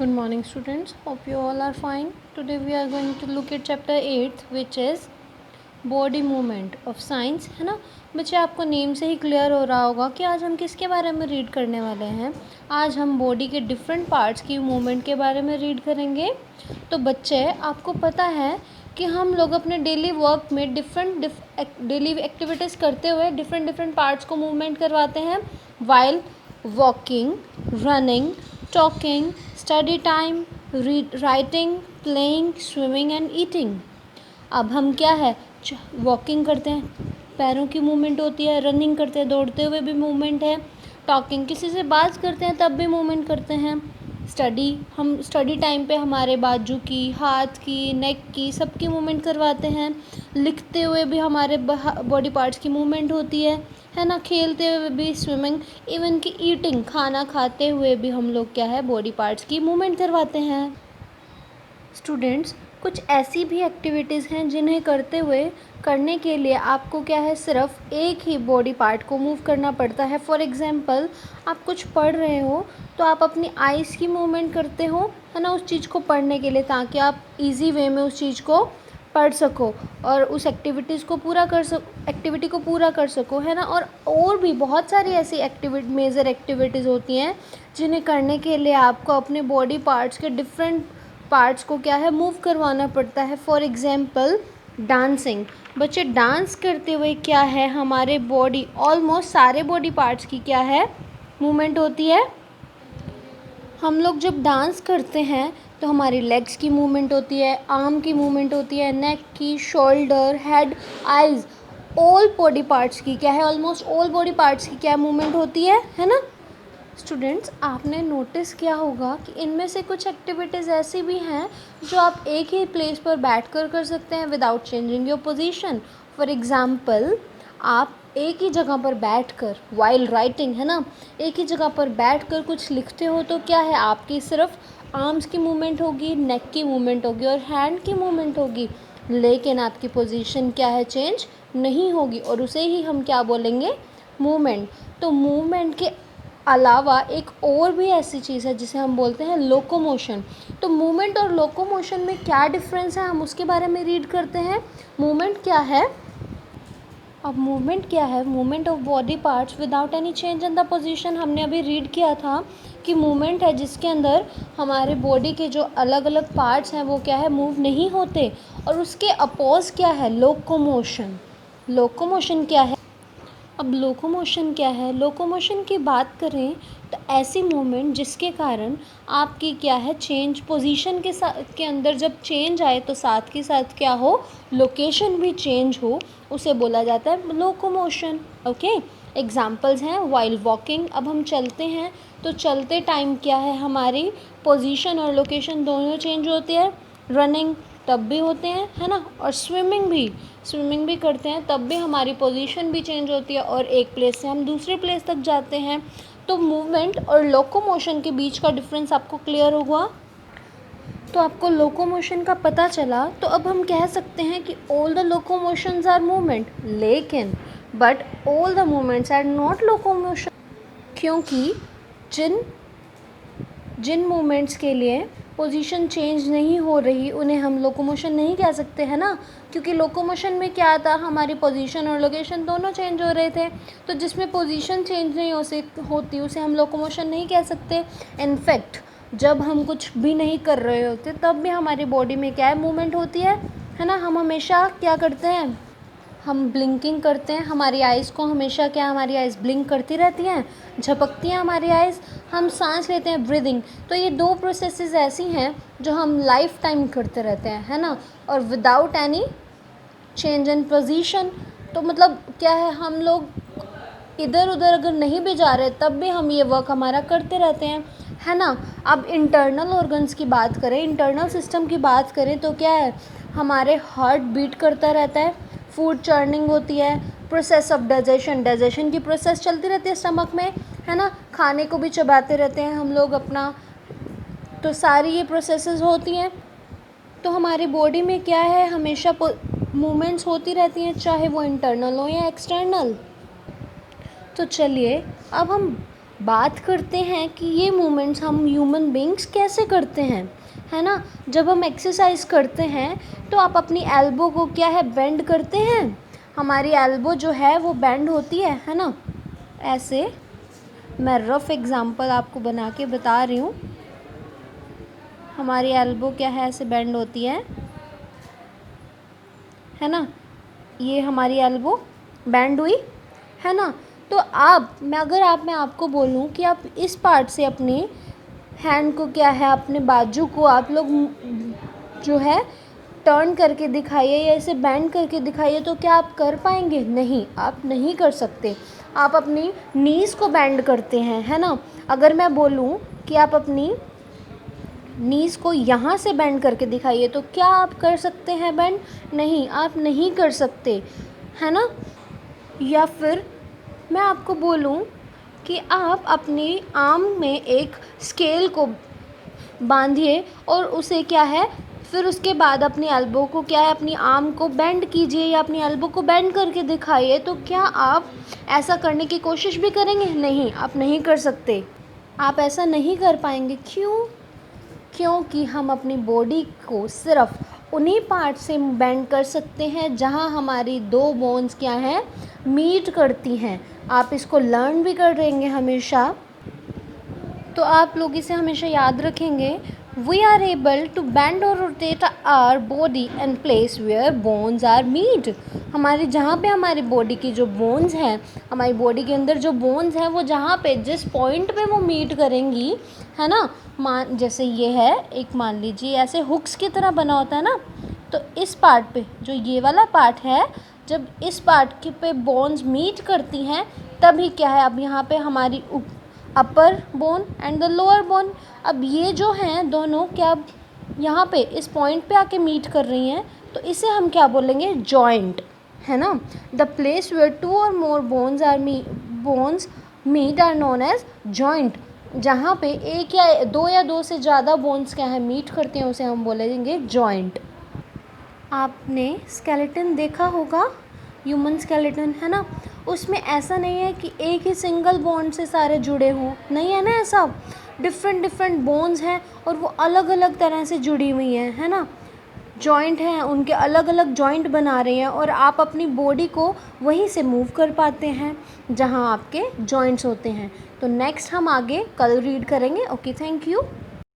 Good morning, students. Hope you all are fine. Today we are going to look at chapter 8, which is body movement of science, है ना बच्चे। आपको name से ही clear हो रहा होगा कि आज हम किसके बारे में रीड करने वाले हैं। आज हम बॉडी के डिफरेंट पार्ट्स की मूवमेंट के बारे में रीड करेंगे। तो बच्चे, आपको पता है कि हम लोग अपने डेली वर्क में डेली एक्टिविटीज़ करते हुए डिफरेंट पार्ट्स को मूवमेंट करवाते हैं while walking, running, talking, study time, writing, playing, swimming and eating. अब हम क्या है, वॉकिंग करते हैं, पैरों की मूवमेंट होती है, रनिंग करते हैं, दौड़ते हुए भी मूवमेंट है, टॉकिंग, किसी से बात करते हैं तब भी मूवमेंट करते हैं, हम स्टडी टाइम पे हमारे बाजू की, हाथ की, नेक की, सबकी मूवमेंट करवाते हैं, लिखते हुए भी हमारे बॉडी पार्ट्स की मूवमेंट होती है ना, खेलते हुए भी, स्विमिंग, इवन कि ईटिंग, खाना खाते हुए भी हम लोग क्या है, बॉडी पार्ट्स की मूवमेंट करवाते हैं। स्टूडेंट्स, कुछ ऐसी भी एक्टिविटीज़ हैं जिन्हें करने के लिए आपको क्या है, सिर्फ एक ही बॉडी पार्ट को मूव करना पड़ता है। फॉर एग्जांपल, आप कुछ पढ़ रहे हो तो आप अपनी आइज़ की मूवमेंट करते हो, है ना, उस चीज़ को पढ़ने के लिए, ताकि आप इजी वे में उस चीज़ को पढ़ सको और उस एक्टिविटी को पूरा कर सको, है ना। और भी बहुत सारी ऐसी मेजर एक्टिविटीज़ होती हैं जिन्हें करने के लिए आपको अपने बॉडी पार्ट्स के डिफरेंट पार्ट्स को क्या है, मूव करवाना पड़ता है। For example, dancing. बच्चे, डांस करते हुए क्या है, हमारे ऑलमोस्ट सारे बॉडी पार्ट्स की क्या है, मूवमेंट होती है। हम लोग जब डांस करते हैं तो हमारी लेग्स की मूवमेंट होती है, आर्म की मूवमेंट होती है, नेक की, shoulder, head, eyes, all body parts की क्या है, ऑलमोस्ट ऑल बॉडी पार्ट्स की क्या मूवमेंट होती है ना। स्टूडेंट्स, आपने नोटिस किया होगा कि इनमें से कुछ एक्टिविटीज़ ऐसी भी हैं जो आप एक ही प्लेस पर बैठकर कर सकते हैं without changing your position. For example, आप एक ही जगह पर बैठकर वाइल राइटिंग, है ना, एक ही जगह पर बैठकर कुछ लिखते हो तो क्या है, आपकी सिर्फ आर्म्स की मूवमेंट होगी, नेक की मूवमेंट होगी और हैंड की मूवमेंट होगी, लेकिन आपकी पोजीशन क्या है, चेंज नहीं होगी, और उसे ही हम क्या बोलेंगे, मूवमेंट। तो मूवमेंट के अलावा एक और भी ऐसी चीज़ है जिसे हम बोलते हैं लोकोमोशन। तो मूवमेंट और लोकोमोशन में क्या डिफरेंस है, हम उसके बारे में रीड करते हैं। मूवमेंट क्या है, अब मूवमेंट क्या है, movement of body parts without any change in the position. हमने अभी रीड किया था कि मूवमेंट है जिसके अंदर हमारे बॉडी के जो अलग अलग पार्ट्स हैं वो क्या है, मूव नहीं होते, और उसके अपोज क्या है, लोकोमोशन। लोकोमोशन क्या है, अब लोकोमोशन क्या है, लोकोमोशन की बात करें तो ऐसी मूवमेंट जिसके कारण आपकी क्या है, चेंज पोजीशन के अंदर जब चेंज आए तो साथ के साथ क्या हो, लोकेशन भी चेंज हो, उसे बोला जाता है लोकोमोशन। ओके, एग्जांपल्स हैं वाइल वॉकिंग। अब हम चलते हैं तो चलते टाइम क्या है, हमारी पोजीशन और लोकेशन दोनों चेंज होती है। रनिंग तब भी होते हैं, है ना, और स्विमिंग भी करते हैं तब भी हमारी पोजीशन भी चेंज होती है और एक प्लेस से हम दूसरे प्लेस तक जाते हैं। तो मूवमेंट और लोकोमोशन के बीच का डिफरेंस आपको क्लियर होगा। तो आपको लोकोमोशन का पता चला, तो अब हम कह सकते हैं कि all the locomotions are movement, लेकिन but all the movements are not locomotion, क्योंकि जिन मूवमेंट्स के लिए पोजीशन चेंज नहीं हो रही उन्हें हम लोकोमोशन नहीं कह सकते, है ना, क्योंकि लोकोमोशन में क्या था, हमारी पोजीशन और लोकेशन दोनों चेंज हो रहे थे। तो जिसमें पोजीशन चेंज नहीं होती उसे हम लोकोमोशन नहीं कह सकते। इनफैक्ट जब हम कुछ भी नहीं कर रहे होते तब भी हमारी बॉडी में क्या है, मूवमेंट होती है ना। हम हमेशा क्या करते हैं, हम ब्लिंकिंग करते हैं, हमारी आइज़ को हमेशा क्या, हमारी आइज़ ब्लिंक करती रहती हैं, झपकती हैं हमारी आइज़। हम सांस लेते हैं, ब्रीदिंग। तो ये दो प्रोसेसेस ऐसी हैं जो हम लाइफ टाइम करते रहते हैं, है ना, और without any change in position. तो मतलब क्या है, हम लोग इधर उधर अगर नहीं भी जा रहे तब भी हम ये वर्क हमारा करते रहते हैं, है ना। अब इंटरनल ऑर्गन्स की बात करें, इंटरनल सिस्टम की बात करें तो क्या है, हमारे हार्ट बीट करता रहता है, फूड चर्निंग होती है, प्रोसेस ऑफ डाइजेशन की प्रोसेस चलती रहती है स्टमक में, है ना, खाने को भी चबाते रहते हैं हम लोग अपना। तो सारी ये प्रोसेसेस होती हैं। तो हमारी बॉडी में क्या है, हमेशा मूवमेंट्स होती रहती हैं, चाहे वो इंटरनल हो या एक्सटर्नल। तो चलिए अब हम बात करते हैं कि ये मूवमेंट्स हम ह्यूमन बींग्स कैसे करते हैं, है ना। जब हम एक्सरसाइज करते हैं तो आप अपनी एल्बो को क्या है बेंड करते हैं, हमारी एल्बो जो है वो बेंड होती है ना। ऐसे मैं रफ एग्जांपल आपको बना के बता रही हूँ। हमारी एल्बो क्या है ऐसे बेंड होती है ना। ये हमारी एल्बो बेंड हुई है ना। तो मैं आपको बोलूँ कि आप इस पार्ट से अपनी हैंड को क्या है, अपने बाजू को आप लोग जो है टर्न करके दिखाइए या इसे बेंड करके दिखाइए, तो क्या आप कर पाएंगे? नहीं, आप नहीं कर सकते। आप अपनी नीज़ को बेंड करते हैं, है ना। अगर मैं बोलूँ कि आप अपनी नीज़ को यहाँ से बेंड करके दिखाइए, तो क्या आप कर सकते हैं बेंड? नहीं, आप नहीं कर सकते, है ना। या फिर मैं आपको बोलूँ कि आप अपने आर्म में एक स्केल को बांधिए और उसे क्या है, फिर उसके बाद अपनी एल्बो को क्या है, अपनी आर्म को बेंड कीजिए या अपनी एल्बो को बेंड करके दिखाइए। तो क्या आप ऐसा करने की कोशिश भी करेंगे? नहीं, आप नहीं कर सकते, आप ऐसा नहीं कर पाएंगे। क्यों? क्योंकि हम अपनी बॉडी को सिर्फ उन्हीं पार्ट से बेंड कर सकते हैं जहां हमारी दो बोन्स क्या हैं, मीट करती हैं। आप इसको लर्न भी कर लेंगे हमेशा, तो आप लोग इसे हमेशा याद रखेंगे। We are able to bend or rotate our body and place where bones are meet. हमारी जहाँ पे हमारी बॉडी की जो बोन्स हैं, हमारी बॉडी के अंदर जो बोन्स हैं, वो जहाँ पे जिस पॉइंट पे वो मीट करेंगी, है ना। जैसे ये है एक, मान लीजिए ऐसे हुक्स की तरह बना होता है ना, तो इस पार्ट पे जो ये वाला पार्ट है, जब इस पार्ट के पे बोन्स मीट करती हैं तभी क्या है, अब यहाँ पे हमारी upper bone and the lower bone, अब ये जो हैं दोनों क्या यहाँ पे इस पॉइंट पे आके मीट कर रही हैं, तो इसे हम क्या बोलेंगे? जॉइंट, है ना। The place where two or more bones meet are known as joint. जहाँ पे एक या दो से ज़्यादा बोन्स क्या है मीट करते हैं, उसे हम बोलेंगे जॉइंट। आपने स्केलेटन देखा होगा, ह्यूमन स्केलेटन, है ना। उसमें ऐसा नहीं है कि एक ही सिंगल बॉन्ड से सारे जुड़े हों, नहीं है ना ऐसा। डिफरेंट बोन्स हैं और वो अलग अलग तरह से जुड़ी हुई हैं, है ना। जॉइंट हैं, उनके अलग अलग जॉइंट बना रहे हैं और आप अपनी बॉडी को वहीं से मूव कर पाते हैं जहां आपके जॉइंट्स होते हैं। तो नेक्स्ट हम आगे कल रीड करेंगे। Okay, thank you.